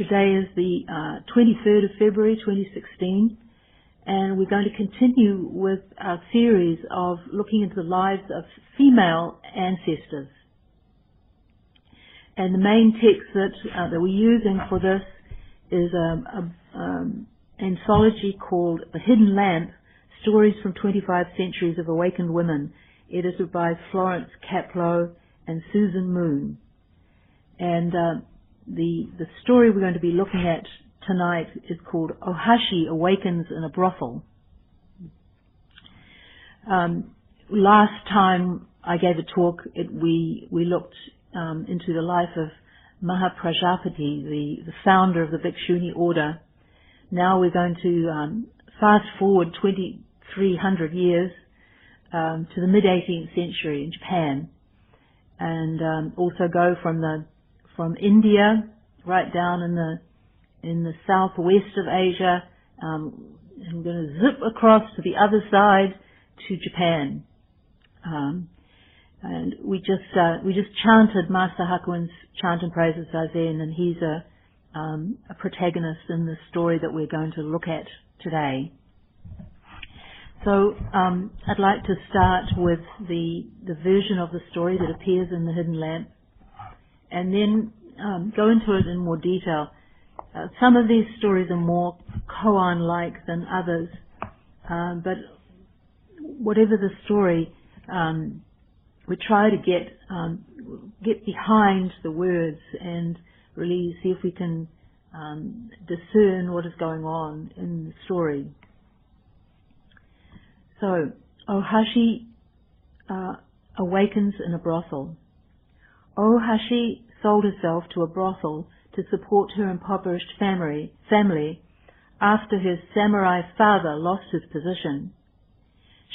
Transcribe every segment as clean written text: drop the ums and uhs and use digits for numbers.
Today is the 23rd of February 2016, and we're going to continue with our series of looking into the lives of female ancestors. And the main text that we're using for this is an anthology called The Hidden Lamp, Stories from 25 Centuries of Awakened Women, edited by Florence Kaplow and Susan Moon. And the story we're going to be looking at tonight is called Ohashi Awakens in a Brothel. Last time I gave a talk, we looked into the life of Mahaprajapati, the founder of the Bhikshuni order. Now we're going to fast forward 2,300 years to the mid-18th century in Japan, and also go from India right down in the southwest of Asia, and we're going to zip across to the other side to Japan. And we just chanted Master Hakuin's chant and praise of Zazen, and he's a protagonist in the story that we're going to look at today. So I'd like to start with the version of the story that appears in The Hidden Lamp, and then go into it in more detail. Some of these stories are more koan-like than others, but whatever the story, we try to get behind the words and really see if we can discern what is going on in the story. So, Ohashi awakens in a brothel. Ohashi sold herself to a brothel to support her impoverished family after her samurai father lost his position.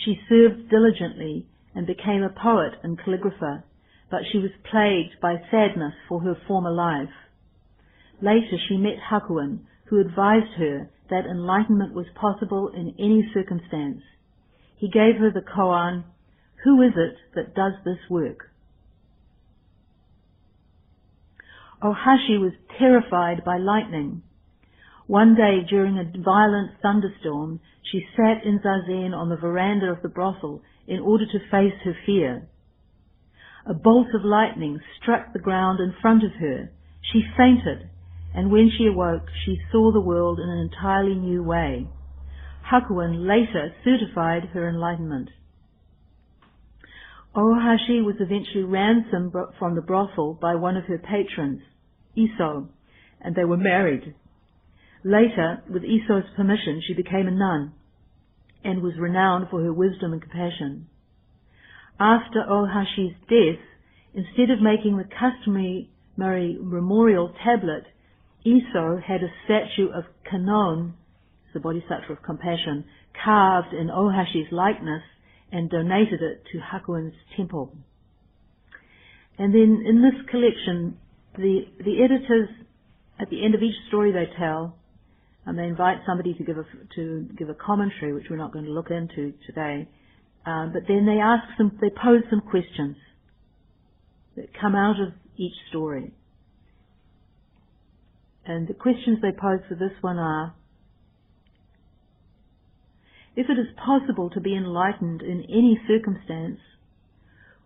She served diligently and became a poet and calligrapher, but she was plagued by sadness for her former life. Later she met Hakuin, who advised her that enlightenment was possible in any circumstance. He gave her the koan, "Who is it that does this work?" Ohashi was terrified by lightning. One day during a violent thunderstorm, she sat in zazen on the veranda of the brothel in order to face her fear. A bolt of lightning struck the ground in front of her. She fainted, and when she awoke, she saw the world in an entirely new way. Hakuin later certified her enlightenment. Ohashi was eventually ransomed from the brothel by one of her patrons, Iso, and they were married. Later, with Iso's permission, she became a nun and was renowned for her wisdom and compassion. After Ohashi's death, instead of making the customary memorial tablet, Iso had a statue of Kannon, the Bodhisattva of compassion, carved in Ohashi's likeness and donated it to Hakuin's temple. And then in this collection, the editors, at the end of each story they tell, and they invite somebody to give a commentary, which we're not going to look into today, but then they pose some questions that come out of each story. And the questions they pose for this one are: if it is possible to be enlightened in any circumstance,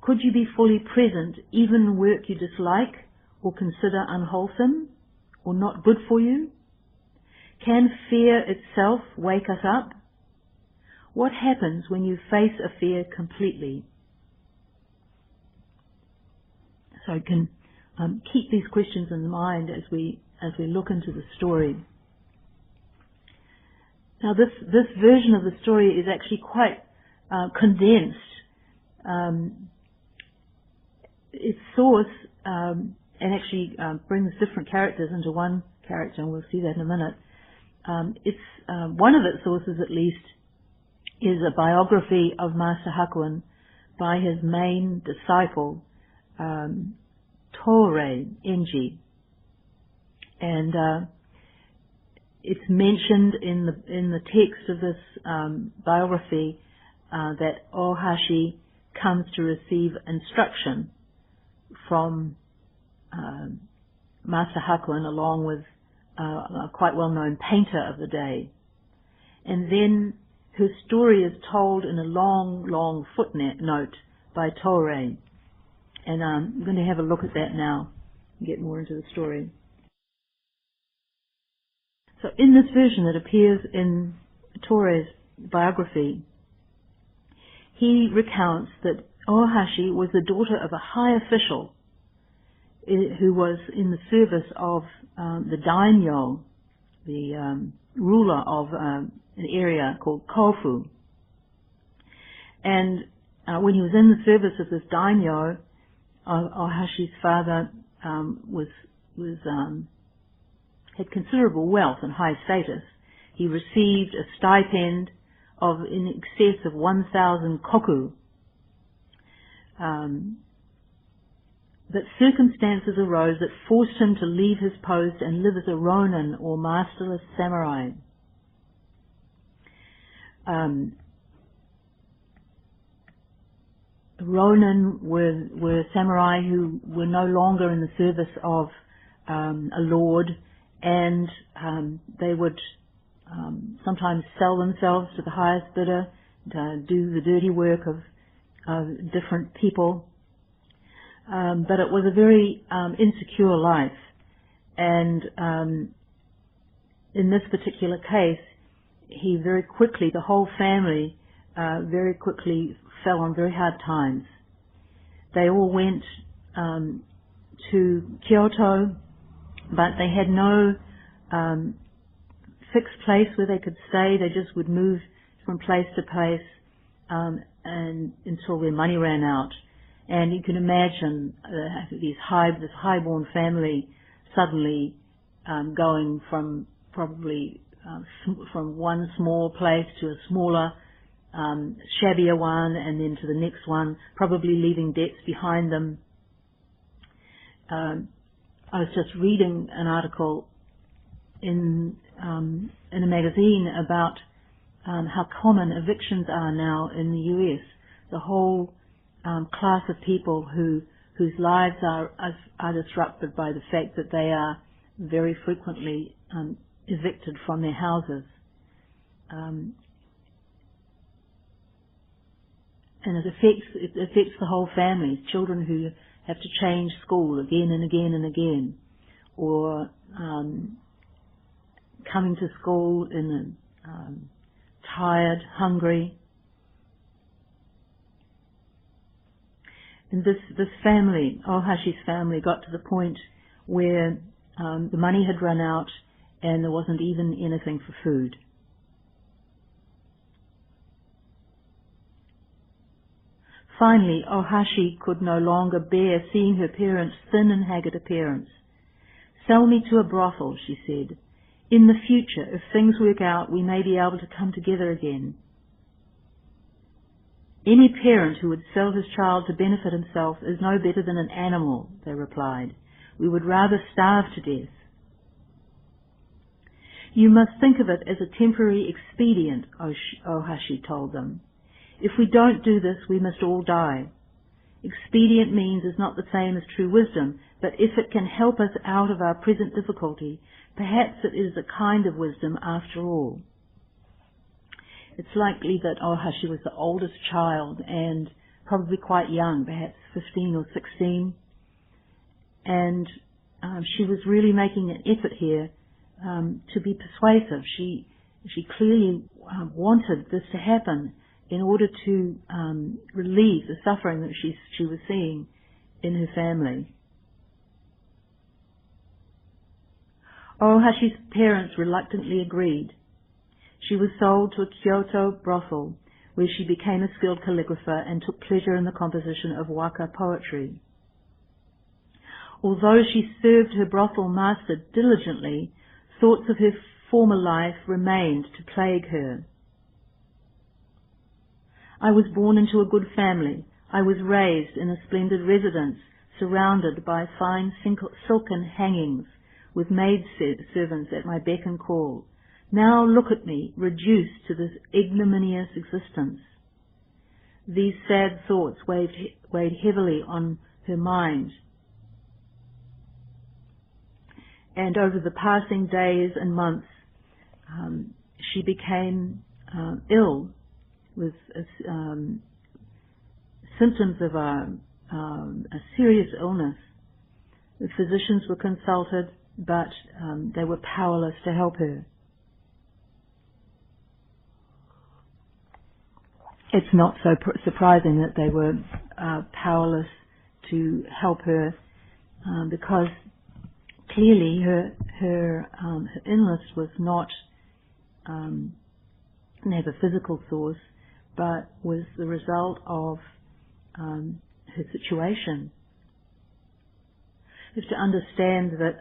could you be fully present even in work you dislike or consider unwholesome or not good for you? Can fear itself wake us up? What happens when you face a fear completely? So you can keep these questions in mind as we look into the story. Now this version of the story is actually quite condensed. Its source and actually brings different characters into one character, and we'll see that in a minute. One of its sources, at least, is a biography of Master Hakuin by his main disciple, Torei Enji, and it's mentioned in the text of this biography that Ohashi comes to receive instruction from Master Hakuin along with a quite well-known painter of the day. And then her story is told in a long, long footnote by Torei. And I'm going to have a look at that now and get more into the story. So in this version that appears in Torei's biography, he recounts that Ohashi was the daughter of a high official who was in the service of the daimyo, the ruler of an area called Kofu. And when he was in the service of this daimyo, Ohashi's father had considerable wealth and high status. He received a stipend of in excess of 1,000 koku. But circumstances arose that forced him to leave his post and live as a ronin or masterless samurai. Ronin were samurai who were no longer in the service of a lord, and they would sometimes sell themselves to the highest bidder, to do the dirty work of different people. But it was a very insecure life, and in this particular case, the whole family very quickly fell on very hard times. They all went to Kyoto, but they had no fixed place where they could stay. They just would move from place to place and until their money ran out. And you can imagine this highborn family suddenly going from probably from one small place to a smaller, shabbier one, and then to the next one, probably leaving debts behind them. I was just reading an article in a magazine about how common evictions are now in the US. The whole class of people whose lives are disrupted by the fact that they are very frequently evicted from their houses. And it affects the whole family. Children who have to change school again and again and again, or coming to school in tired, hungry. And this family, Ohashi's family, got to the point where the money had run out and there wasn't even anything for food. Finally, Ohashi could no longer bear seeing her parents' thin and haggard appearance. "Sell me to a brothel," she said. "In the future, if things work out, we may be able to come together again." "Any parent who would sell his child to benefit himself is no better than an animal," they replied. "We would rather starve to death." "You must think of it as a temporary expedient," Ohashi told them. "If we don't do this, we must all die. Expedient means is not the same as true wisdom, but if it can help us out of our present difficulty, perhaps it is a kind of wisdom after all." It's likely that Ohashi was the oldest child and probably quite young, perhaps 15 or 16. And she was really making an effort here to be persuasive. She clearly wanted this to happen in order to relieve the suffering that she was seeing in her family. Ohashi's parents reluctantly agreed. She was sold to a Kyoto brothel, where she became a skilled calligrapher and took pleasure in the composition of waka poetry. Although she served her brothel master diligently, thoughts of her former life remained to plague her. "I was born into a good family. I was raised in a splendid residence, surrounded by fine silken hangings, with maid servants at my beck and call. Now look at me, reduced to this ignominious existence." These sad thoughts weighed heavily on her mind. And over the passing days and months, she became ill with symptoms of a serious illness. The physicians were consulted, but they were powerless to help her. It's not so surprising that they were powerless to help her, because clearly her illness was not never a physical source, but was the result of her situation. You have to understand that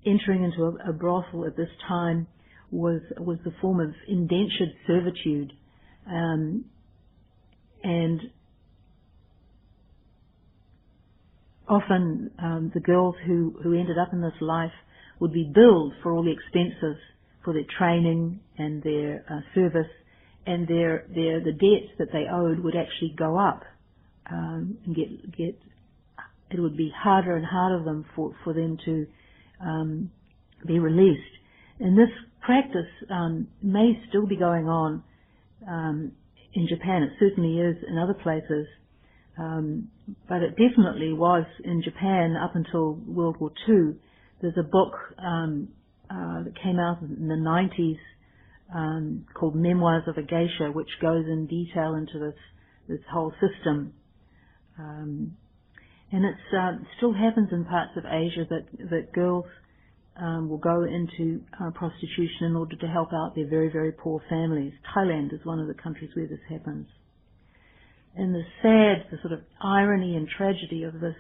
entering into a brothel at this time was the form of indentured servitude, and often the girls who ended up in this life would be billed for all the expenses for their training and their service, and the debts that they owed would actually go up, and it would be harder and harder for them to be released. And this practice may still be going on in Japan. It certainly is in other places, but it definitely was in Japan up until World War II. There's a book that came out in the 90s called Memoirs of a Geisha, which goes in detail into this whole system. And it still happens in parts of Asia that girls will go into prostitution in order to help out their very, very poor families. Thailand is one of the countries where this happens. And the sort of irony and tragedy of this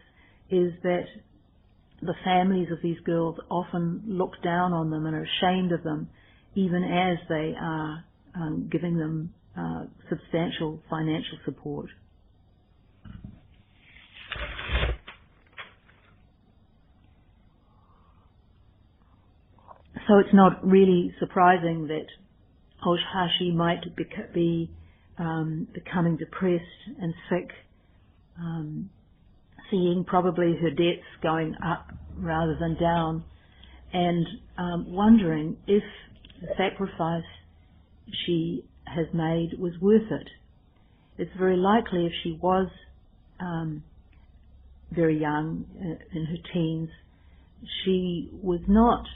is that the families of these girls often look down on them and are ashamed of them, even as they are giving them substantial financial support. So it's not really surprising that Ohashi might be becoming depressed and sick, seeing probably her debts going up rather than down, and wondering if the sacrifice she has made was worth it. It's very likely if she was very young, in her teens, she was not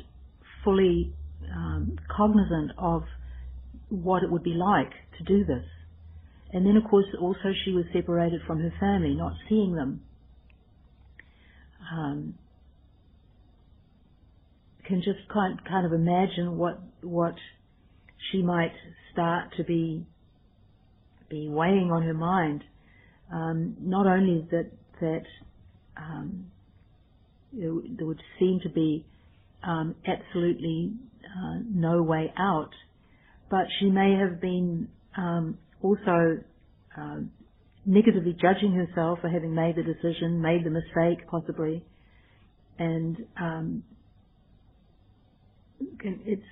fully cognizant of what it would be like to do this. And then, of course, also she was separated from her family, not seeing them. Can just kind of imagine what she might start to be weighing on her mind. Not only that there would seem to be absolutely no way out, but she may have been also negatively judging herself for having made the decision, made the mistake possibly, and it's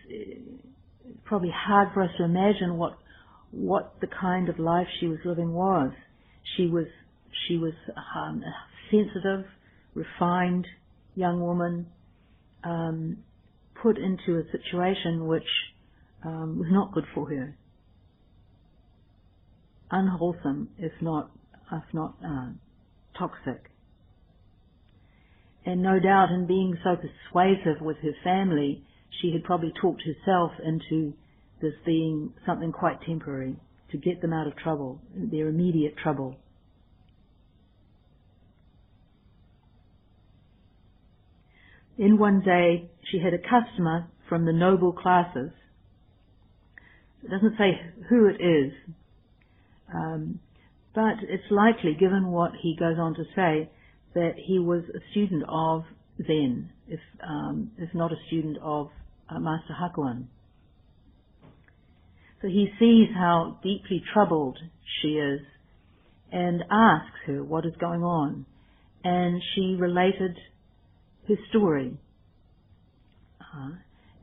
probably hard for us to imagine what the kind of life she was living was. She was a sensitive, refined young woman, put into a situation which was not good for her, unwholesome, if not toxic. And no doubt, in being so persuasive with her family, she had probably talked herself into this being something quite temporary, to get them out of trouble, their immediate trouble. Then one day she had a customer from the noble classes. It doesn't say who it is, but it's likely, given what he goes on to say, that he was a student of Zen, if not a student of Master Hakuin. So he sees how deeply troubled she is and asks her what is going on, and she related his story.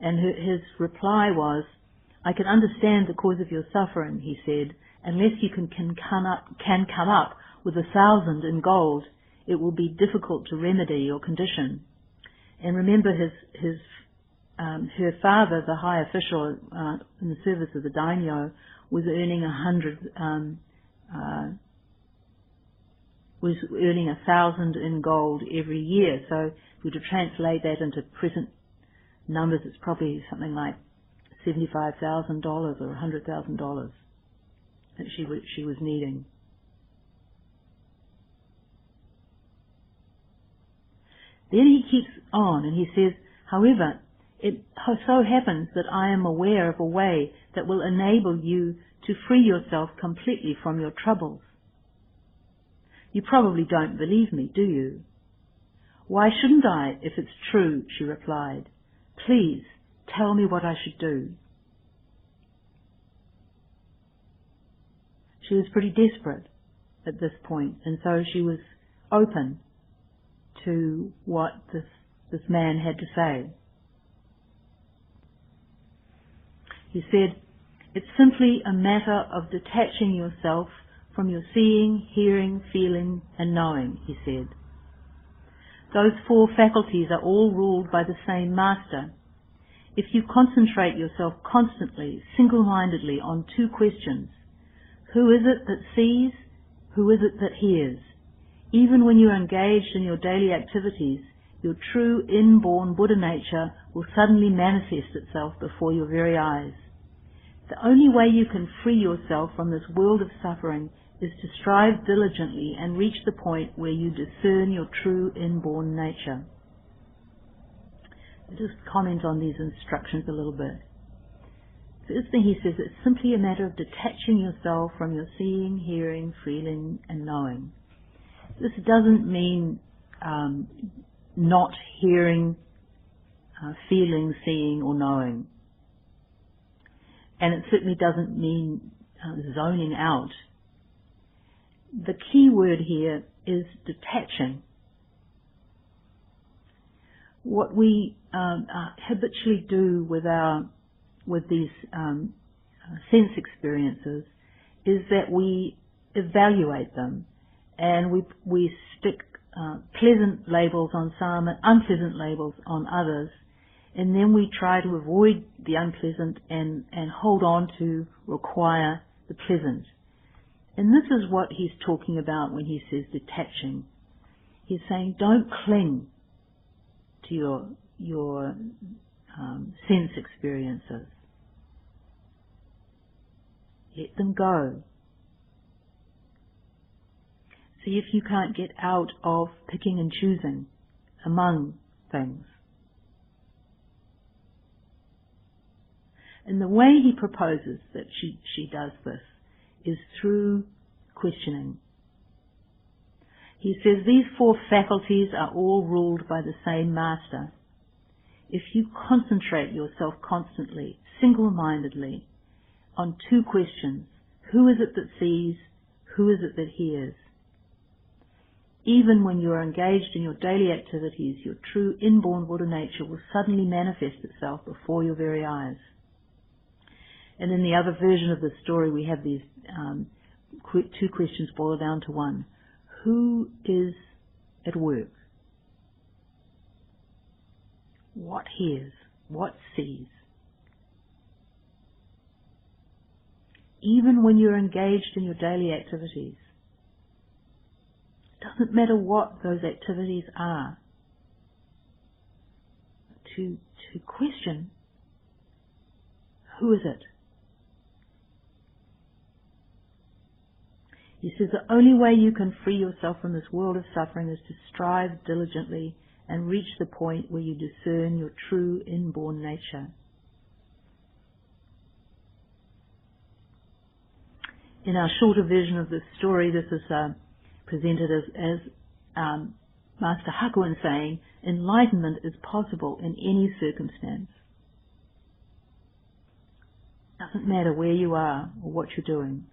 And his reply was, "I can understand the cause of your suffering," he said, "unless you can come up with 1,000 in gold, it will be difficult to remedy your condition. And remember, her father, the high official in the service of the daimyo, was earning 1,000 in gold every year. So if we were to translate that into present numbers, it's probably something like $75,000 or $100,000 that she was needing. Then he keeps on and he says, however, it so happens that I am aware of a way that will enable you to free yourself completely from your troubles. You probably don't believe me, do you? Why shouldn't I, if it's true? She replied. Please, tell me what I should do. She was pretty desperate at this point, and so she was open to what this man had to say. He said, it's simply a matter of detaching yourself from your seeing, hearing, feeling, and knowing, he said. Those 4 faculties are all ruled by the same master. If you concentrate yourself constantly, single-mindedly on 2 questions, who is it that sees? Who is it that hears? Even when you are engaged in your daily activities, your true inborn Buddha nature will suddenly manifest itself before your very eyes. The only way you can free yourself from this world of suffering is to strive diligently and reach the point where you discern your true inborn nature. I'll just comment on these instructions a little bit. First thing he says, it's simply a matter of detaching yourself from your seeing, hearing, feeling, and knowing. This doesn't mean not hearing, feeling, seeing, or knowing. And it certainly doesn't mean zoning out. The key word here is detaching. What we habitually do with these sense experiences is that we evaluate them, and we stick pleasant labels on some and unpleasant labels on others, and then we try to avoid the unpleasant and hold on to require the pleasant. And this is what he's talking about when he says detaching. He's saying don't cling to your sense experiences. Let them go. See if you can't get out of picking and choosing among things. And the way he proposes that she does this is through questioning. He says these 4 faculties are all ruled by the same master. If you concentrate yourself constantly, single-mindedly, on 2 questions, who is it that sees, who is it that hears? Even when you are engaged in your daily activities, your true inborn Buddha nature will suddenly manifest itself before your very eyes. And in the other version of the story, we have these 2 questions boiled down to 1. Who is at work? What hears? What sees? Even when you're engaged in your daily activities, it doesn't matter what those activities are. To question, who is it? He says the only way you can free yourself from this world of suffering is to strive diligently and reach the point where you discern your true inborn nature. In our shorter version of this story, this is presented as Master Hakuin saying, enlightenment is possible in any circumstance. Doesn't matter where you are or what you're doing.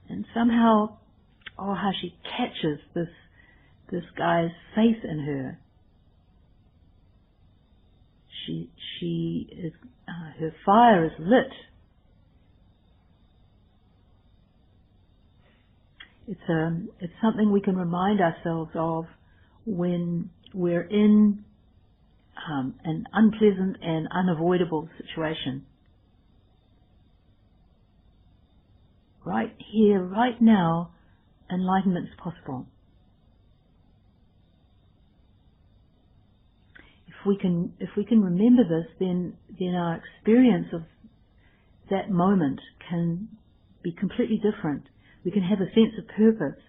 And somehow Ohashi catches this guy's faith in her. She is her fire is lit. It's something we can remind ourselves of when we're in an unpleasant and unavoidable situation. Right here, right now, enlightenment is possible. If we can remember this, then our experience of that moment can be completely different. We can have a sense of purpose.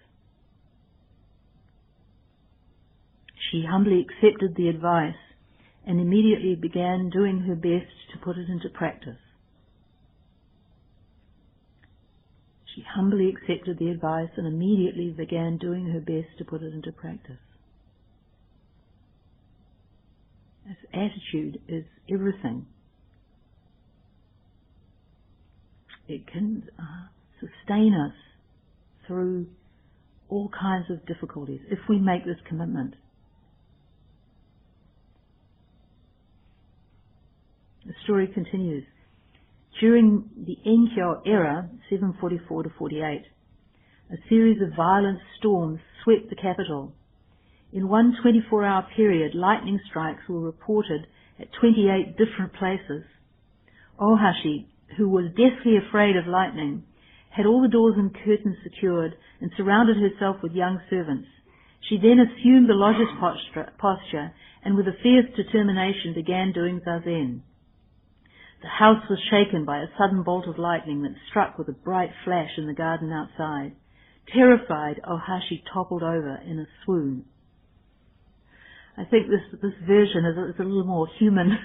She humbly accepted the advice and immediately began doing her best to put it into practice. She humbly accepted the advice and immediately began doing her best to put it into practice. This attitude is everything. It can sustain us through all kinds of difficulties if we make this commitment. The story continues. During the Enkyo era, 744 to 48, a series of violent storms swept the capital. In one 24-hour period, lightning strikes were reported at 28 different places. Ohashi, who was deathly afraid of lightning, had all the doors and curtains secured and surrounded herself with young servants. She then assumed the lotus posture and with a fierce determination began doing zazen. The house was shaken by a sudden bolt of lightning that struck with a bright flash in the garden outside. Terrified, Ohashi toppled over in a swoon. I think this version is a little more human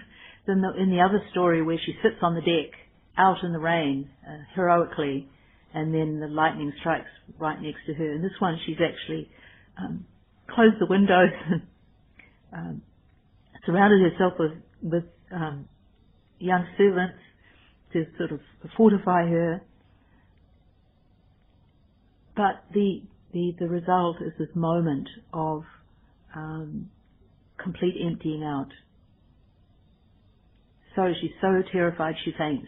than in the other story where she sits on the deck out in the rain heroically, and then the lightning strikes right next to her. In this one, she's actually closed the windows and surrounded herself with young servants to sort of fortify her. But the result is this moment of complete emptying out. So she's so terrified she faints.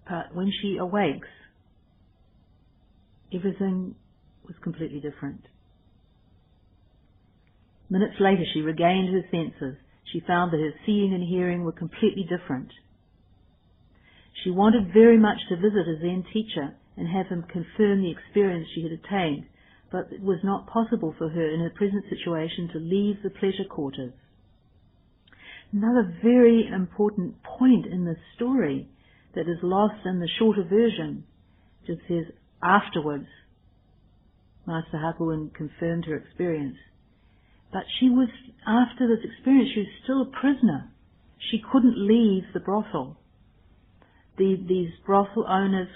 But when she awakes, everything was completely different. Minutes later, she regained her senses. She found that her seeing and hearing were completely different. She wanted very much to visit a Zen teacher and have him confirm the experience she had attained, but it was not possible for her in her present situation to leave the pleasure quarters. Another very important point in this story that is lost in the shorter version just says, afterwards, Master Hakuin confirmed her experience. But after this experience, she was still a prisoner. She couldn't leave the brothel. These brothel owners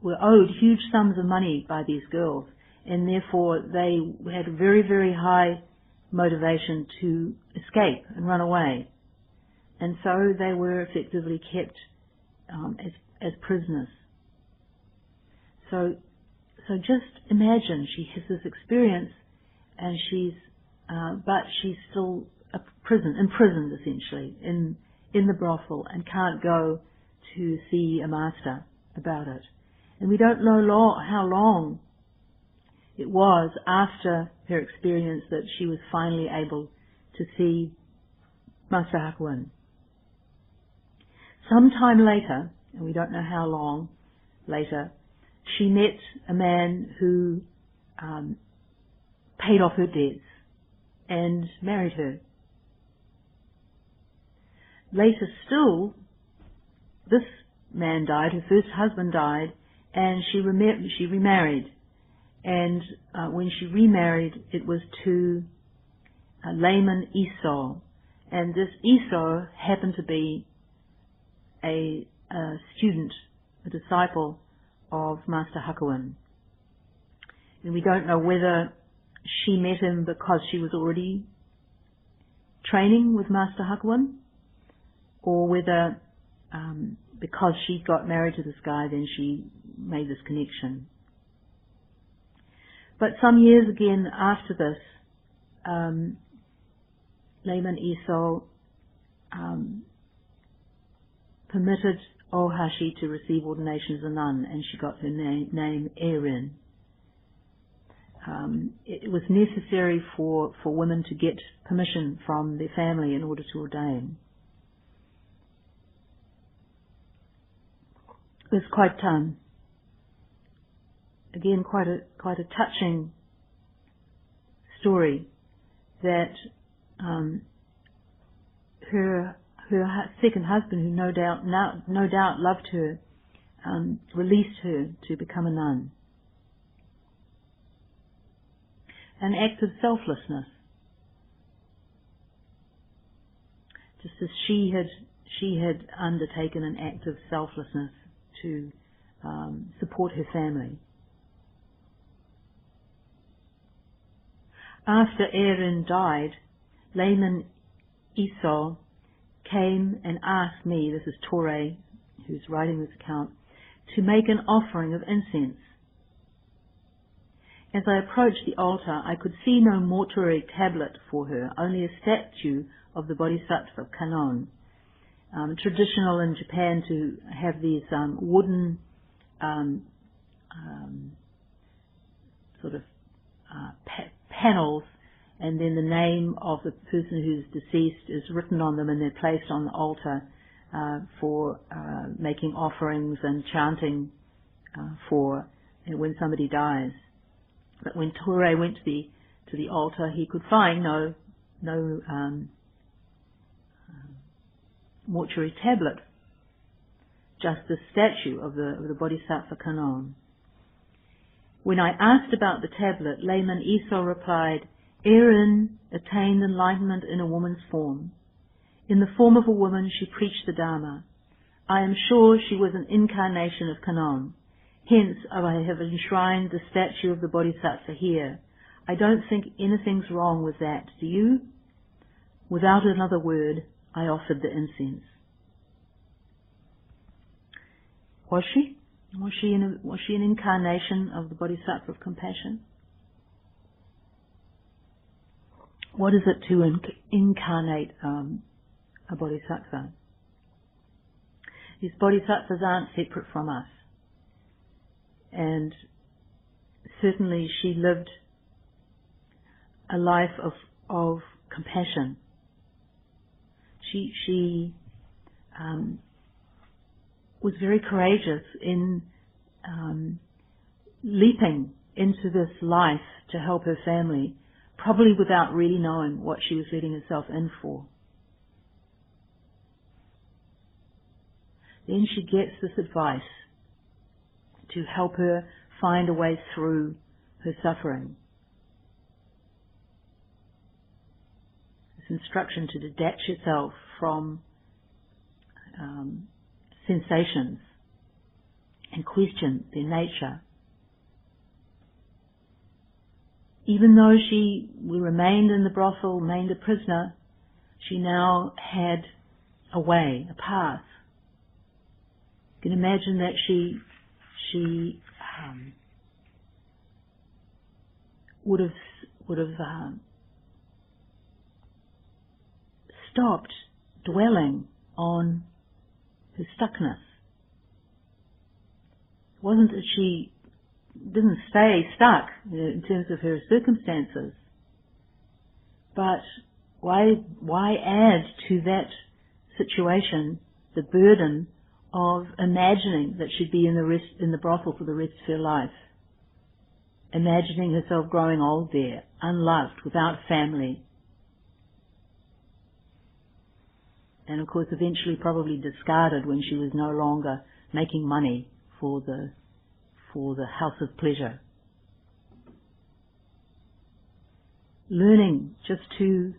were owed huge sums of money by these girls, and therefore they had a very, very high motivation to escape and run away. And so they were effectively kept as prisoners. So just imagine she has this experience, and but she's still imprisoned essentially in the brothel, and can't go to see a master about it. And we don't know how long it was after her experience that she was finally able to see Master Hakuin. Sometime later, and we don't know how long later, she met a man who paid off her debts and married her. Later still, this man died, her first husband died, and she remarried. And when she remarried, it was to layman Iso. And this Iso happened to be a student, a disciple of Master Hakuin. And we don't know whether she met him because she was already training with Master Hakuin, or whether because she got married to this guy, then she made this connection. But some years again after this, layman Iso permitted Ohashi to receive ordination as a nun, and she got her name Erin. It was necessary for women to get permission from their family in order to ordain. It was quite again quite a touching story that her second husband, who no doubt loved her, released her to become a nun. An act of selflessness, just as she had undertaken an act of selflessness to support her family. After Erin died, layman Iso came and asked me, this is Torei who's writing this account, to make an offering of incense. As I approached the altar, I could see no mortuary tablet for her, only a statue of the Bodhisattva Kannon. Traditional in Japan to have these wooden panels, and then the name of the person who's deceased is written on them, and they're placed on the altar for making offerings and chanting for when somebody dies. But when Torei went to the altar, he could find no mortuary tablet, just the statue of the Bodhisattva Kannon. When I asked about the tablet, layman Iso replied, Erin attained enlightenment in a woman's form. In the form of a woman, she preached the Dharma. I am sure she was an incarnation of Kannon. Hence, I have enshrined the statue of the Bodhisattva here. I don't think anything's wrong with that, do you? Without another word, I offered the incense. Was she? Was she an incarnation of the Bodhisattva of compassion? What is it to incarnate a Bodhisattva? These Bodhisattvas aren't separate from us. And certainly she lived a life of compassion. She was very courageous in leaping into this life to help her family, probably without really knowing what she was letting herself in for. Then she gets this advice to help her find a way through her suffering. This instruction to detach yourself from sensations and question their nature. Even though she remained in the brothel, remained a prisoner, she now had a way, a path. You can imagine that she would have stopped dwelling on her stuckness. It wasn't that she didn't stay stuck in terms of her circumstances, but why add to that situation the burden of imagining that she'd be in the brothel for the rest of her life, imagining herself growing old there, unloved, without family, and of course eventually probably discarded when she was no longer making money for the house of pleasure. Learning just to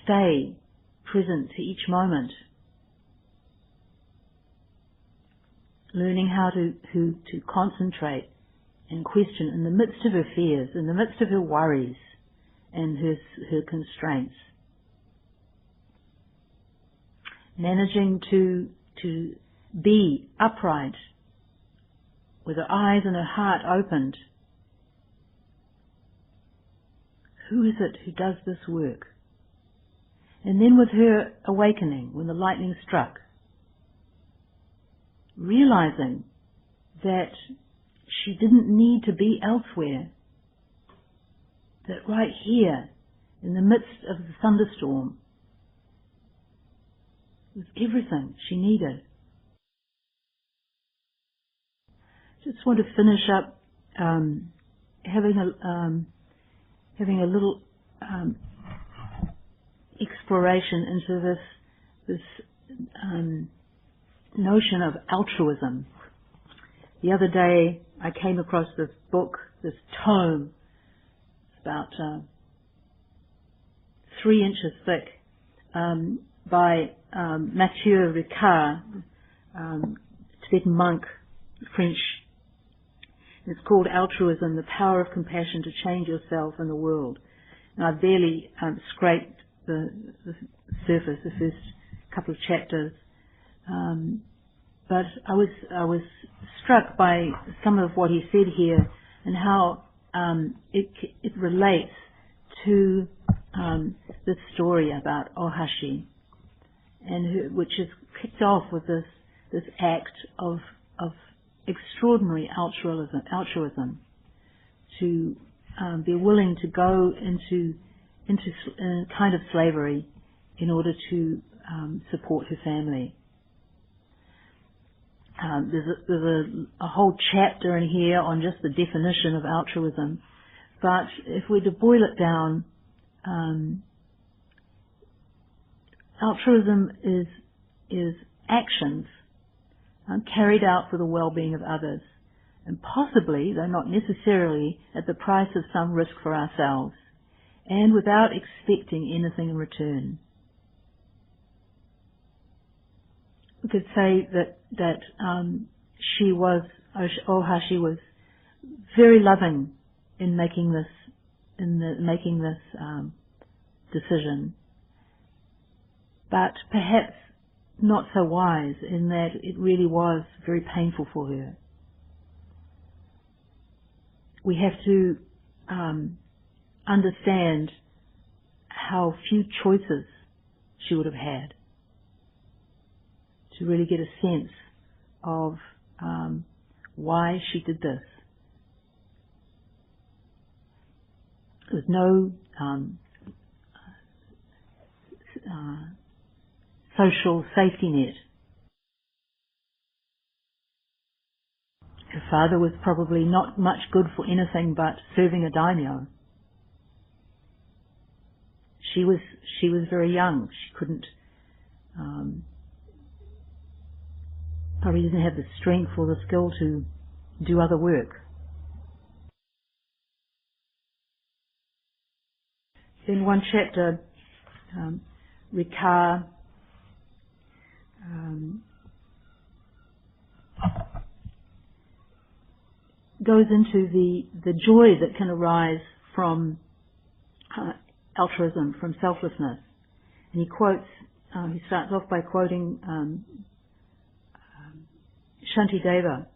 stay present to each moment. Learning how to concentrate and question in the midst of her fears, in the midst of her worries and her constraints. Managing to be upright with her eyes and her heart opened. Who is it who does this work? And then with her awakening, when the lightning struck, realizing that she didn't need to be elsewhere, that right here, in the midst of the thunderstorm, was everything she needed. Just want to finish up having a little exploration into this notion of altruism. The other day I came across this book, this tome, about 3 inches thick, by Mathieu Ricard, Tibetan monk, French. It's called Altruism, the Power of Compassion to Change Yourself and the World. And I barely scraped the surface, the first couple of chapters. But I was struck by some of what he said here and how it relates to this story about Ohashi, and which is kicked off with this act of extraordinary altruism to be willing to go into a kind of slavery in order to support her family. There's a whole chapter in here on just the definition of altruism, but if we're to boil it down, altruism is actions carried out for the well-being of others, and possibly, though not necessarily, at the price of some risk for ourselves, and without expecting anything in return. We could say that Ohashi was very loving in making this decision, but perhaps not so wise in that it really was very painful for her. We have to understand how few choices she would have had to really get a sense of why she did this. There was no social safety net. Her father was probably not much good for anything but serving a daimyo. She was very young. She couldn't, probably didn't have the strength or the skill to do other work. In one chapter, Ricard goes into the joy that can arise from altruism, from selflessness. And he quotes, he starts off by quoting Shantideva.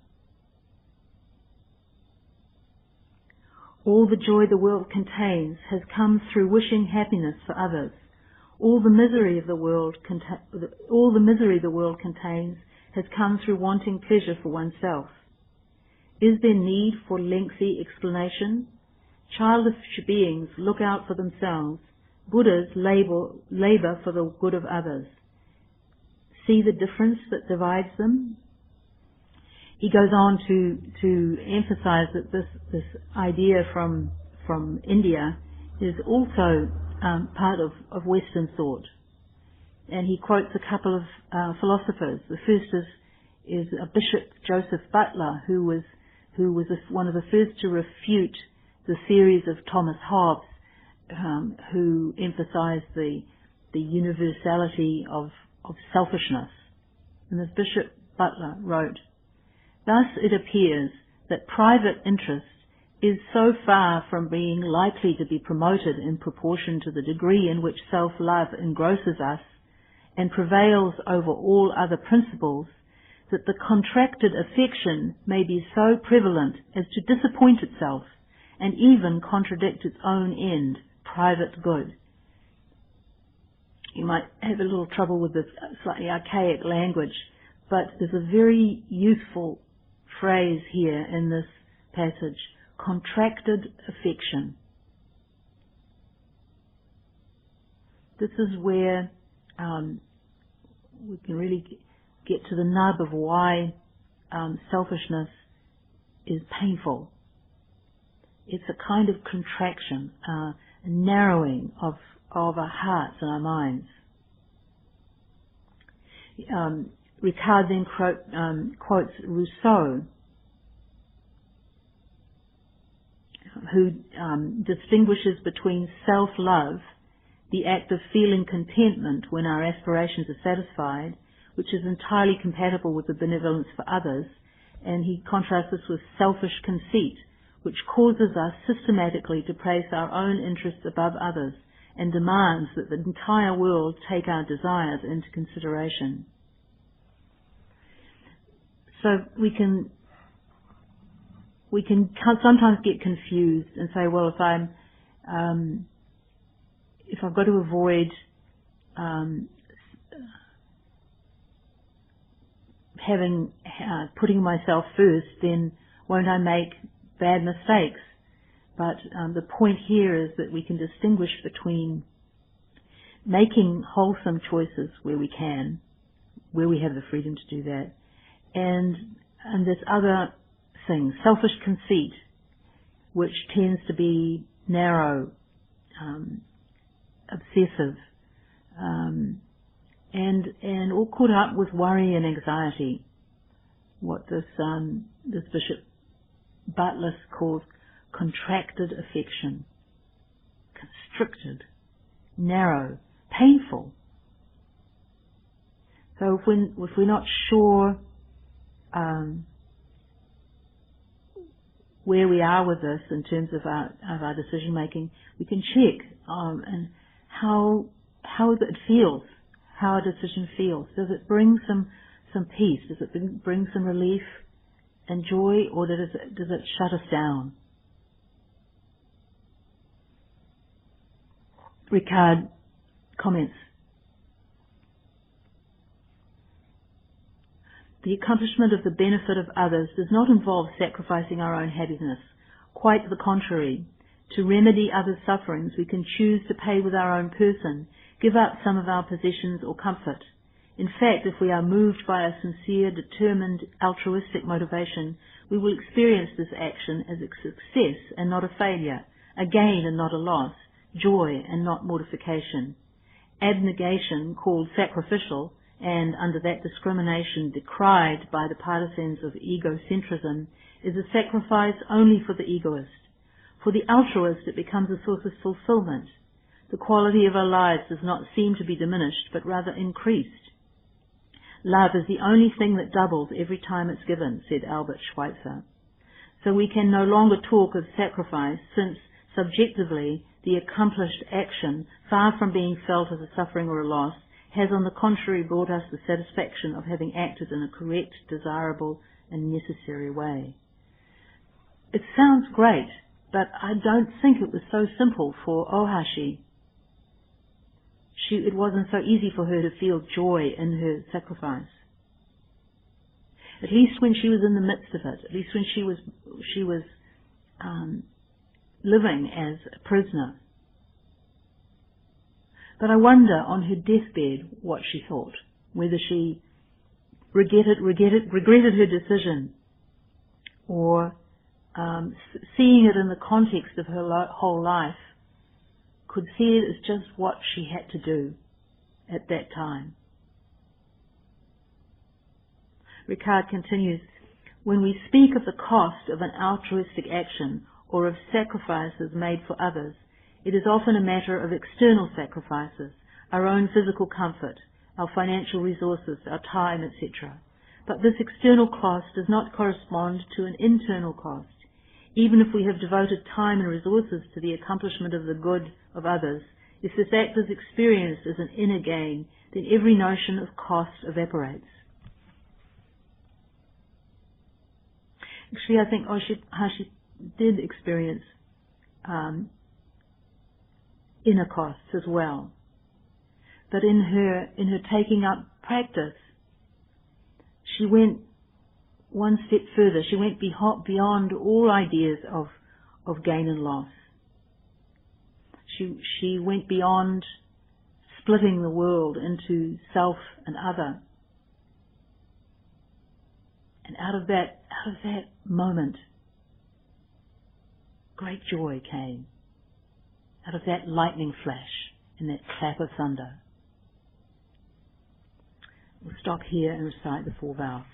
All the joy the world contains has come through wishing happiness for others. All the misery the world contains has come through wanting pleasure for oneself. Is there need for lengthy explanation? Childish beings look out for themselves. Buddhas labor for the good of others. See the difference that divides them? He goes on to emphasize that this idea from India is also part of Western thought. And he quotes a couple of philosophers. The first is a Bishop Joseph Butler, who was one of the first to refute the theories of Thomas Hobbes, who emphasized the universality of selfishness. And this Bishop Butler wrote, "Thus it appears that private interest is so far from being likely to be promoted in proportion to the degree in which self-love engrosses us and prevails over all other principles, that the contracted affection may be so prevalent as to disappoint itself and even contradict its own end, private good." You might have a little trouble with this slightly archaic language, But there's a very useful phrase here in this passage, contracted affection. This is where we can really get to the nub of why selfishness is painful. It's a kind of contraction, a narrowing of our hearts and our minds. Ricard then quotes Rousseau, who distinguishes between self-love, the act of feeling contentment when our aspirations are satisfied, which is entirely compatible with the benevolence for others, and he contrasts this with selfish conceit, which causes us systematically to place our own interests above others and demands that the entire world take our desires into consideration. So we can sometimes get confused and say, well, if I've got to avoid putting myself first, then won't I make bad mistakes? But the point here is that we can distinguish between making wholesome choices where we can, where we have the freedom to do that, and this other thing, selfish conceit, which tends to be narrow, obsessive, and all caught up with worry and anxiety. What this Bishop Butler calls contracted affection, constricted, narrow, painful. So if we're not sure where we are with this in terms of our decision making, we can check and how it feels, how a decision feels. Does it bring some peace? Does it bring some relief and joy, or does it shut us down? Ricard comments, the accomplishment of the benefit of others does not involve sacrificing our own happiness. Quite the contrary. To remedy others' sufferings, we can choose to pay with our own person, give up some of our possessions or comfort. In fact, if we are moved by a sincere, determined, altruistic motivation, we will experience this action as a success and not a failure, a gain and not a loss, joy and not mortification. Abnegation, called sacrificial, and under that discrimination decried by the partisans of egocentrism, is a sacrifice only for the egoist. For the altruist, it becomes a source of fulfillment. The quality of our lives does not seem to be diminished, but rather increased. Love is the only thing that doubles every time it's given, said Albert Schweitzer. So we can no longer talk of sacrifice, since subjectively the accomplished action, far from being felt as a suffering or a loss, has on the contrary brought us the satisfaction of having acted in a correct, desirable and necessary way. It sounds great, but I don't think it was so simple for Ohashi. It wasn't so easy for her to feel joy in her sacrifice. At least when she was in the midst of it, at least when she was living as a prisoner. But I wonder on her deathbed what she thought, whether she regretted her decision, or seeing it in the context of her whole life, could see it as just what she had to do at that time. Ricard continues, when we speak of the cost of an altruistic action or of sacrifices made for others, it is often a matter of external sacrifices, our own physical comfort, our financial resources, our time, etc. But this external cost does not correspond to an internal cost. Even if we have devoted time and resources to the accomplishment of the good of others, if this act is experienced as an inner gain, then every notion of cost evaporates. Actually, I think Ohashi did experience inner costs as well. But in her taking up practice, she went one step further. She went beyond all ideas of gain and loss. She went beyond splitting the world into self and other. And out of that moment, great joy came. Out of that lightning flash and that clap of thunder. We'll stop here and recite the 4 vows.